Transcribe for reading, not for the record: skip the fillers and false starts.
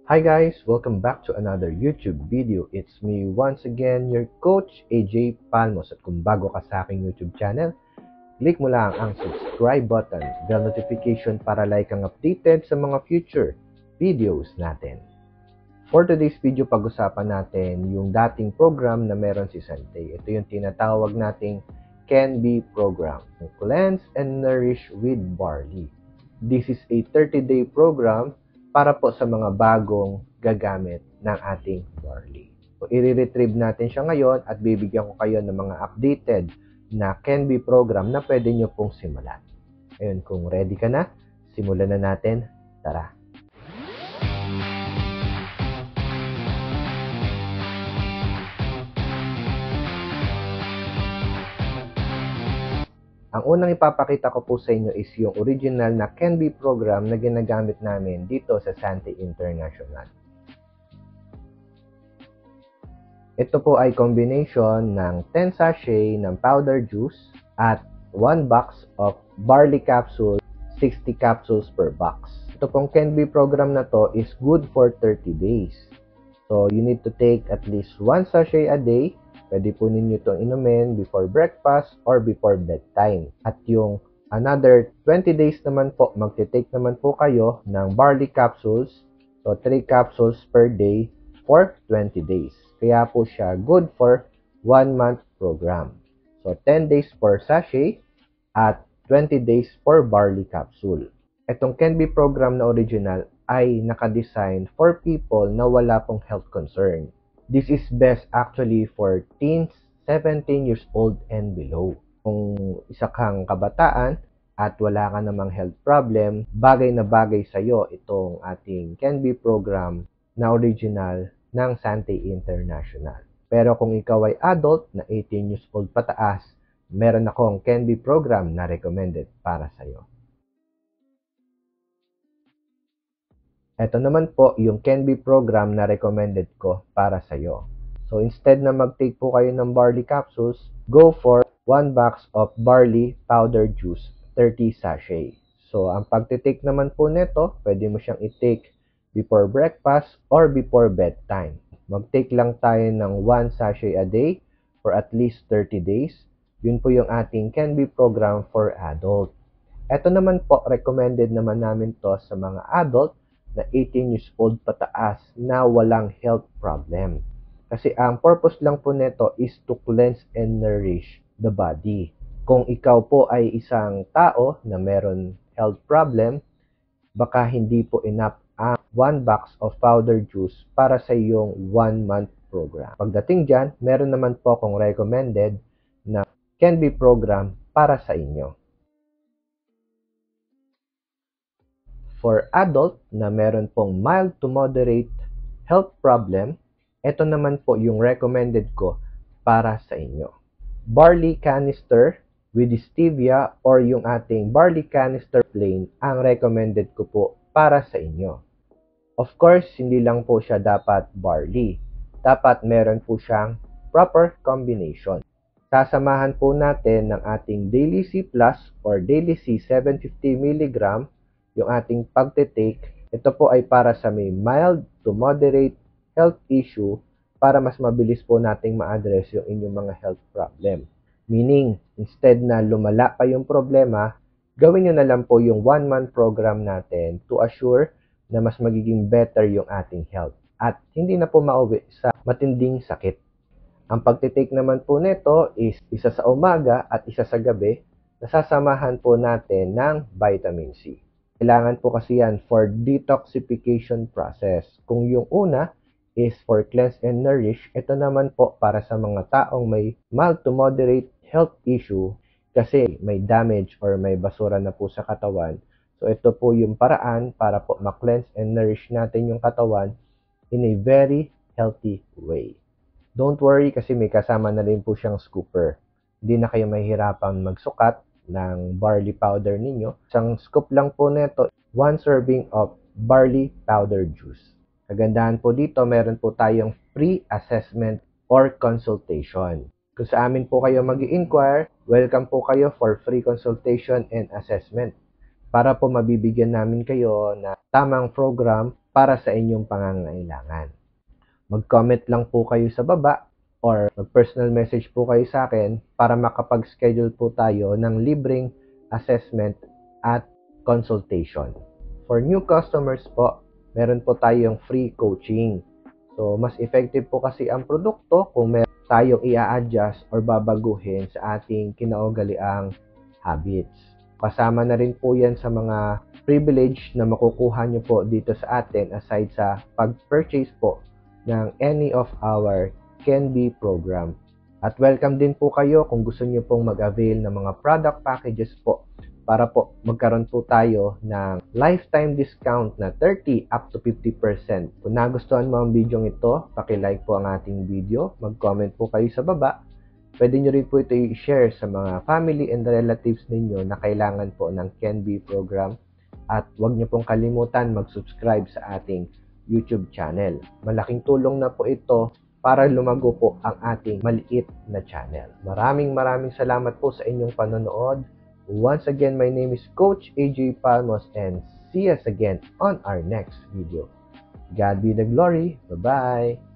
Hi guys, welcome back to another YouTube video. It's me once again, your coach AJ Palmos. At kung bago ka sa aking YouTube channel, click mo lang ang subscribe button, bell notification para like kang updated sa mga future videos natin. For today's video, pag-usapan natin yung dating program na meron si Sante. Ito yung tinatawag nating Can Be program, Cleanse and Nourish with Barley. This is a 30-day program para po sa mga bagong gagamit ng ating barley. So, i-retrieve natin siya ngayon at bibigyan ko kayo ng mga updated na Can Be program na pwede nyo pong simulan. Ngayon, kung ready ka na, simulan na natin. Tara! Ang unang ipapakita ko po sa inyo is yung original na Can Be program na ginagamit namin dito sa Sante International. Ito po ay combination ng 10 sachet ng powder juice at 1 box of barley capsule, 60 capsules per box. Ito pong Can Be program na to is good for 30 days. So, you need to take at least 1 sachet a day. Pwede po ninyo itong inumin before breakfast or before bedtime. At yung another 20 days naman po, magte-take naman po kayo ng barley capsules. So, 3 capsules per day for 20 days. Kaya po siya good for 1 month program. So, 10 days per sachet at 20 days for barley capsule. Itong Can Be program na original ay nakadesign for people na wala pong health concern. This is best actually for teens 17 years old and below. Kung isa kang kabataan at wala ka namang health problem, bagay na bagay sa iyo itong ating Can Be program na original ng Sante International. Pero kung ikaw ay adult na 18 years old pataas, meron akong Can Be program na recommended para sa iyo. Ito naman po yung Can Be program na recommended ko para sa iyo. So instead na mag-take po kayo ng barley capsules, go for 1 box of barley powder juice, 30 sachet. So ang pagtitake naman po nito, pwede mo siyang i-take before breakfast or before bedtime. Mag-take lang tayo ng 1 sachet a day for at least 30 days. Yun po yung ating Can Be program for adult. Ito naman po, recommended naman namin to sa mga adult na 18 years old pataas na walang health problem. Kasi ang purpose lang po nito is to cleanse and nourish the body. Kung ikaw po ay isang tao na meron health problem, baka hindi po enough ang 1 box of powder juice para sa iyong 1 month program. Pagdating dyan, meron naman po akong recommended na Can Be program para sa inyo. For adult na meron pong mild to moderate health problem, ito naman po yung recommended ko para sa inyo. Barley canister with stevia or yung ating barley canister plain ang recommended ko po para sa inyo. Of course, hindi lang po siya dapat barley. Dapat meron po siyang proper combination. Sasamahan po natin ng ating Daily C Plus or Daily C 750 mg yung ating pagtitake. Ito po ay para sa may mild to moderate health issue para mas mabilis po nating ma-address yung inyong mga health problem. Meaning, instead na lumala pa yung problema, gawin nyo na lang po yung 1 month program natin to assure na mas magiging better yung ating health at hindi na po mauwi sa matinding sakit. Ang pagtitake naman po nito is isa sa umaga at isa sa gabi, nasasamahan po natin ng vitamin C. Kailangan po kasi yan for detoxification process. Kung yung una is for cleanse and nourish, ito naman po para sa mga taong may mild to moderate health issue kasi may damage or may basura na po sa katawan. So ito po yung paraan para po ma-cleanse and nourish natin yung katawan in a very healthy way. Don't worry kasi may kasama na rin po siyang scooper. Hindi na kayo mahihirapan magsukat ng barley powder ninyo. Isang scoop lang po nito, 1 serving of barley powder juice. Kagandahan po dito, meron po tayong free assessment or consultation. Kung sa amin po kayo mag-i-inquire, welcome po kayo for free consultation and assessment para po mabibigyan namin kayo na tamang program para sa inyong pangangailangan. Mag-comment lang po kayo sa baba or mag-personal message po kayo sa akin para makapag-schedule po tayo ng libreng assessment at consultation. For new customers po, meron po tayong free coaching. So, mas effective po kasi ang produkto kung meron tayong i-adjust or babaguhin sa ating kinaugaliang habits. Kasama na rin po yan sa mga privilege na makukuha nyo po dito sa atin aside sa pag-purchase po ng any of our Can-Be program. At welcome din po kayo kung gusto nyo pong mag-avail ng mga product packages po para po magkaroon po tayo ng lifetime discount na 30 up to 50%. Kung nagustuhan mo ang video ito, paki-like po ang ating video, mag-comment po kayo sa baba. Pwede nyo rin po ito i-share sa mga family and relatives ninyo na kailangan po ng Can-Be program. At huwag nyo pong kalimutan mag-subscribe sa ating YouTube channel. Malaking tulong na po ito para lumago po ang ating maliit na channel. Maraming salamat po sa inyong panonood. Once again, my name is Coach AJ Palmos and see us again on our next video. God be the glory. Bye-bye.